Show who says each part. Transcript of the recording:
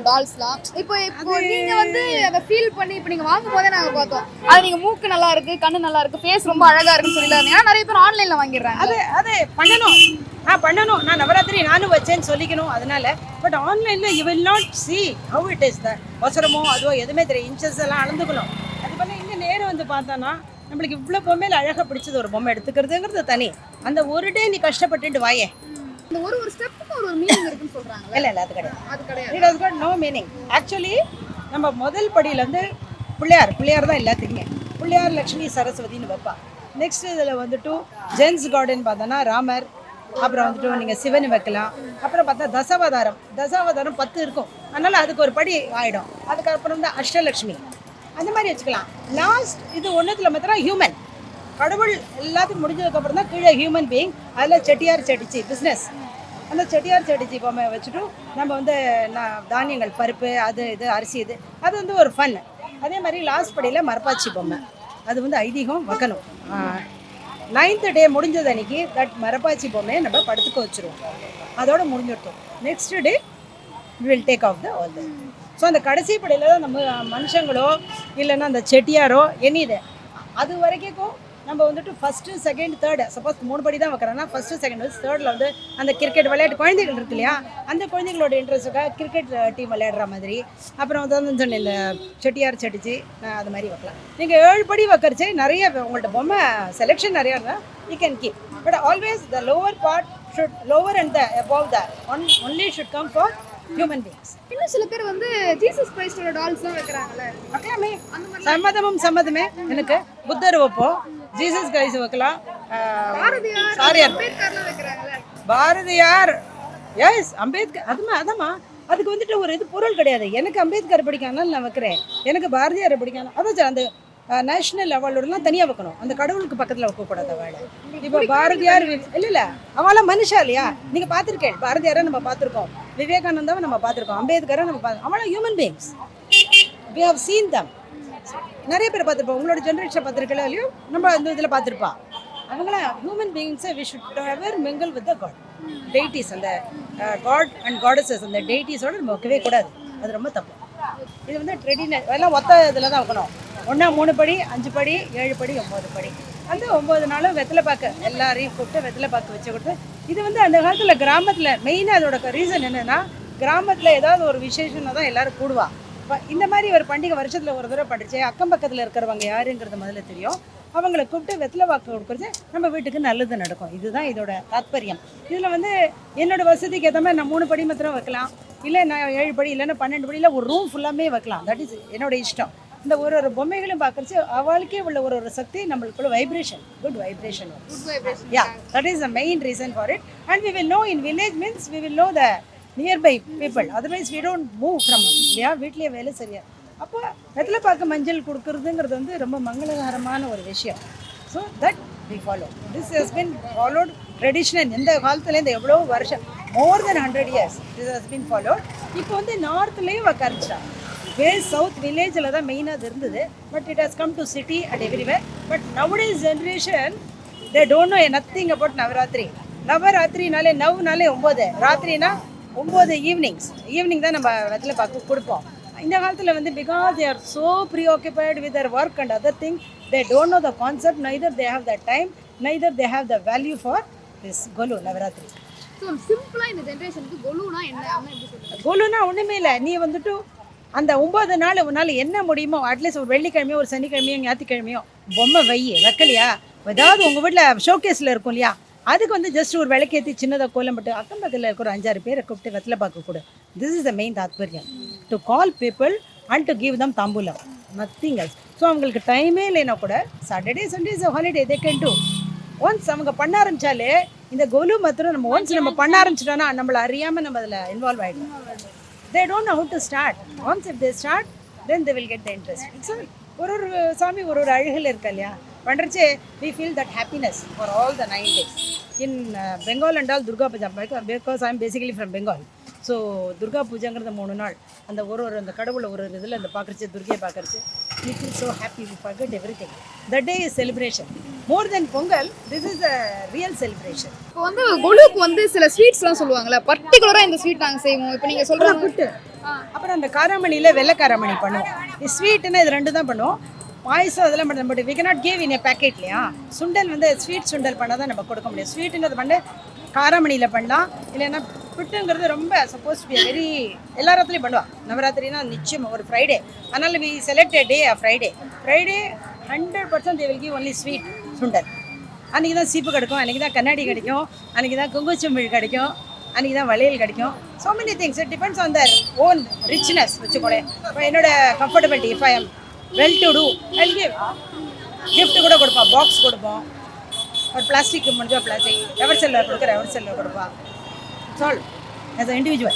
Speaker 1: டால்ஸ்லாம். இப்போ நீங்க வந்து அத ஃபீல் பண்ணி இப்போ நீங்க வாங்கும்போதே நாங்க பார்த்தோம். அது நீங்க மூக்கு நல்லா இருக்கு, கண்ணு நல்லா இருக்கு, ஃபேஸ் ரொம்ப அழகா இருக்குன்னு சொல்லிட்டாங்க. நிறைய பேர் ஆன்லைன்ல வாங்கிடுறாங்க.
Speaker 2: அது பண்ணணும். நான் நவராத்திரி நானும் வச்சேன்னு சொல்லிக்கணும். அதனால பட் ஆன்லைன்ல you will not see how it is the வசரமோ அதுவோ எதுவுமே தெரியும். இன்ச்சஸ் எல்லாம் அளந்துக்கணும். அது பண்ண இங்கே நேரம் வந்து பார்த்தோன்னா நம்மளுக்கு இவ்வளோ பொம்மையில் அழகாக பிடிச்சது ஒரு பொம்மை எடுத்துக்கிறதுங்கிறது தனி. அந்த ஒரு டே நீ கஷ்டப்பட்டுட்டு வாயே.
Speaker 1: இந்த ஒரு ஸ்டெப்புக்கு ஒரு மீனிங் இருக்குன்னு சொல்றாங்க.
Speaker 2: இல்லை அது கிடையாது. It has got no meaning. Actually நம்ம முதல் படியிலேருந்து பிள்ளையார் தான் எல்லாத்துக்குமே. பிள்ளையார் லக்ஷ்மி சரஸ்வதினு வைப்பா. நெக்ஸ்ட் இதில் வந்துட்டு ஜென்ஸ் கார்டன் பார்த்தோன்னா ராமர், அப்புறம் வந்துட்டு நீங்கள் சிவன் வைக்கலாம். அப்புறம் பார்த்தா தசாவதாரம் 10 இருக்கும். அதனால் அதுக்கு ஒரு படி ஆகிடும். அதுக்கப்புறம் வந்து அஷ்டலக்ஷ்மி அந்த மாதிரி வச்சுக்கலாம். லாஸ்ட் இது ஒன்றுத்தில் மாத்திரம் ஹியூமன் கடவுள் எல்லாத்துக்கும் முடிஞ்சதுக்கப்புறம் தான் கீழே ஹியூமன் பீயிங். அதில் செட்டியார் செட்டிச்சி பிஸ்னஸ். அந்த செட்டியார் செட்டிச்சி பொம்மை வச்சுட்டு நம்ம வந்து தானியங்கள் பருப்பு அது இது அரிசி இது அது வந்து ஒரு ஃபன். அதே மாதிரி லாஸ்ட் படியில் மரப்பாச்சி பொம்மை அது வந்து ஐதீகம் வைக்கணும். 9th டே முடிஞ்சது அன்றைக்கி மரப்பாச்சி பொம்மையை நம்ம படுத்துக்க வச்சுருவோம். அதோடு முடிஞ்சிட்டோம். Next day will take off the all the. So அந்த கடைசி படியில் தான் நம்ம மனுஷங்களோ இல்லைன்னா அந்த செட்டியாரோ எண்ணிது அது வரைக்கும் நம்ம வந்துட்டு ஃபஸ்ட்டு செகண்ட் தேர்டு சப்போஸ் 3 படி தான் வைக்கிறோன்னா ஃபஸ்ட்டு செகண்ட் வந்து தேர்டில் வந்து அந்த கிரிக்கெட் விளையாட்டு குழந்தைகள் இருக்கு இல்லையா, அந்த குழந்தைங்களோட இன்ட்ரெஸ்ட்டுக்காக கிரிக்கெட் டீம் விளையாடுற மாதிரி. அப்புறம் வந்து சொன்ன இந்த செட்டியார் செட்டிச்சு அது மாதிரி வைக்கலாம். நீங்கள் 7 படி வைக்கிறச்சே நிறைய உங்கள்கிட்ட பொம்மை செலெக்ஷன் நிறையா இருந்தால் you can keep. But always the lower part should lower and the above the only should come for human beings.
Speaker 1: இன்னும் சில பேர் வந்து ஜீசஸ் கிரைஸ்டோட டால்ஸ்லாம் வைக்கிறாங்கல்ல,
Speaker 2: வைக்கலாமே. சம்மதமே. எனக்கு புத்தர் வைப்போம், ஜீசஸ் கிரைஸ்ட் வைக்கலாம், பாரதியார் எஸ் அம்பேத்கர் அதாம்மா. அதுக்கு வந்துட்டு ஒரு இது பொருள் கிடையாது. எனக்கு அம்பேத்கர் பிடிக்காதனால நான் வைக்கிறேன், எனக்கு பாரதியாரை பிடிக்காது. அதான் அந்த நேஷ்னல் அவார்டெலாம் தனியாக வைக்கணும். அந்த கடவுளுக்கு பக்கத்தில் வைக்கக்கூடாது அவளை. இப்போ பாரதியார் இல்லை அவளாம் மனுஷா இல்லையா? நீங்கள் பார்த்துருக்கேன், பாரதியாரை நம்ம பார்த்துருக்கோம், விவேகானந்தாவை நம்ம பார்த்துருக்கோம், அம்பேத்கரை நம்ம அவளாம் human beings. We have seen them. நிறைய பேர் பார்த்துருப்போம். உங்களோட ஜென்ரேஷனை பார்த்துருக்கல இல்லையோ, நம்ம அந்த இதில் பார்த்துருப்பா. அவங்களாம் ஹியூமன் பீயிங்ஸை we should ever mingle with the god deities. அந்த காட் அண்ட் காடஸஸ் அந்த டெய்டிஸோடு நம்ம வைக்கவே கூடாது. அது ரொம்ப தப்பு. இது வந்து ட்ரெடினல் எல்லாம் ஒத்த இதில் தான் வைக்கணும். 3 படி 5 படி 7 படி 9 படி. அந்த 9 நாளும் வெத்தலை பாக்கு எல்லாரையும் கூப்பிட்டு வெத்தலை பாக்கு வச்சு கொடுத்து. இது வந்து அந்த காலத்தில் கிராமத்தில் மெயினாக அதோட ரீசன் என்னென்னா, கிராமத்தில் ஏதாவது ஒரு விசேஷம்னா தான் எல்லோரும் கூடுவா. இப்போ இந்த மாதிரி ஒரு பண்டிகை வருஷத்தில் ஒரு தடவை படித்து அக்கம் பக்கத்தில் இருக்கிறவங்க யாருங்கிறது முதல்ல தெரியும். அவங்கள கூப்பிட்டு வெத்தலை வாக்கு கொடுக்குறது நம்ம வீட்டுக்கு நல்லது நடக்கும். இதுதான் இதோட தாத்பரியம். இதில் வந்து என்னோடய வசதிக்கு ஏற்ற மாதிரி நான் 3 படி மாத்திரம் வைக்கலாம், இல்லை நான் 7 படி இல்லைன்னா 12 படியில் ஒரு ரூம் ஃபுல்லாமே வைக்கலாம். தட் இஸ் என்னோடய இஷ்டம். இந்த ஒரு பொம்மைகளும் பார்க்குறச்சு அவளுக்கே உள்ள ஒரு சக்தி நம்மளுக்குள்ள vibration, good vibration. Yeah, that is the main reason for it. And we will know in village means we will know the nearby people. Otherwise we don't move from இல்லையா, வீட்லேயே வேலை சரியா. அப்போ வெத்தலை பாக்கு மஞ்சள் கொடுக்குறதுங்கிறது வந்து ரொம்ப மங்களகரமான ஒரு விஷயம். So that we follow. This has been followed traditional. எந்த காலத்துலேருந்து எவ்வளோ வருஷம், more then 100 years this has been followed. இப்போ வந்து நார்த்லேயும் வைக்க ஆரம்பிச்சிட்டாங்க. வேஸ்ட் சவுத் வில்லேஜில் தான் மெயினாக அது இருந்தது. But it has come to city and everywhere. But nowadays generation they don't know nothing about Navaratri. நவராத்திரினாலே 9 ராத்திரினா 9 ஈவினிங் தான் நம்ம வெத்தலை பாக்கு கொடுப்போம். இந்த காலத்தில் வந்து because they are so preoccupied with their work and other thing, they don't know the concept, neither they have the time, neither they have the value for this Golu Navaratri.
Speaker 1: So சிம்பிளாக இந்த ஜென்ரேஷனுக்கு கொலுனா என்ன?
Speaker 2: கொலுனா ஒன்றுமே இல்லை. நீ வந்துட்டு அந்த 9 நாள் உன்னால் என்ன முடியுமோ, அட்லீஸ்ட் ஒரு வெள்ளிக்கிழமையோ ஒரு சனிக்கிழமையோ ஞாயிற்றுக்கிழமையோ பொம்மை வைக்கலையா, ஏதாவது உங்கள் வீட்டில் ஷோகேஸில் இருக்கும் இல்லையா, அதுக்கு வந்து ஜஸ்ட் ஒரு விளக்கேற்றி சின்னதாக கோலம் போட்டு அக்கம் பக்கத்தில் இருக்கிற 5-6 பேரை கூப்பிட்டு வெத்தலை பார்க்க கூட. திஸ் இஸ் த மெயின் தாத்பரியம், to call people and to give them தாம்பூலம், நத்திங் எல்ஸ். ஸோ அவங்களுக்கு டைமே இல்லைன்னா கூட Saturday Sundays holiday they can do. Once அவங்க பண்ண ஆரம்பித்தாலே இந்த கொலு மாத்திரம் நம்ம பண்ண ஆரம்பிச்சிட்டோன்னா நம்மளை அறியாமல் நம்ம அதில் இன்வால்வ் ஆகிடும். They don't know how to start. Once if they start, then they will get the interest. It's ஒரு சாமி ஒரு அழகில் இருக்கா இல்லையா பண்ணுறச்சே, we feel that happiness for all the 9 days. In Bengal and all Durga Puja, because I am basically from Bengal. So Durga பூஜைங்கிறது 3 நாள். அந்த அந்த கடவுளை ஒரு இதில் அந்த பார்க்குறச்சு, துர்கையை பார்க்குறச்சு, we feel so happy, we forget everything. That day is celebration. More than Pongal, this is a real celebration.
Speaker 1: இப்போ வந்து கொலுக்கு வந்து சில ஸ்வீட்ஸ்லாம் சொல்லுவாங்கல்ல, பர்டிகுலராக இந்த ஸ்வீட் நாங்கள் செய்வோம். இப்போ நீங்கள் சொல்கிற
Speaker 2: அப்புறம் அந்த காராமணியில் வெள்ளை காராமணி பண்ணுவோம். ஸ்வீட்டுன்னா இது ரெண்டு தான் பண்ணுவோம். பாயசம் அதெல்லாம் பண்ண but we cannot give in a packet இல்லையா. சுண்டல் வந்து ஸ்வீட் சுண்டல் பண்ணால் தான் நம்ம கொடுக்க முடியும். ஸ்வீட்டுங்கிறது பண்ணி காராமணியில் பண்ணலாம். இல்லைன்னா புட்டுங்கிறது ரொம்ப சப்போஸ் டு பி வெரி எல்லா இடத்துலையும் பண்ணுவாள். நவராத்திரினா நிச்சயம் ஒரு ஃப்ரைடே. அதனால் we select day Friday 100% they will give only sweet sundal. அன்றைக்கி தான் சீப்பு கிடைக்கும், அன்றைக்கி தான் கண்ணாடி கிடைக்கும், அன்றைக்கி தான் குங்குச்சமிழ் கிடைக்கும், அன்றைக்கி தான் வளையல் கிடைக்கும். So many things it depends on their own richness வச்சுக்கோங்க. இப்போ என்னோட comfortability if I am well to do I give gift கூட கொடுப்போம், பாக்ஸ் கொடுப்போம். ஒரு பிளாஸ்டிக் முடிஞ்சோ பிளாஸ்டிக் எவர் செல்லர் கொடுக்குற எவர் செல்லர் கொடுப்பா. சால் ஆஸ் அ இண்டிவிஜுவல்.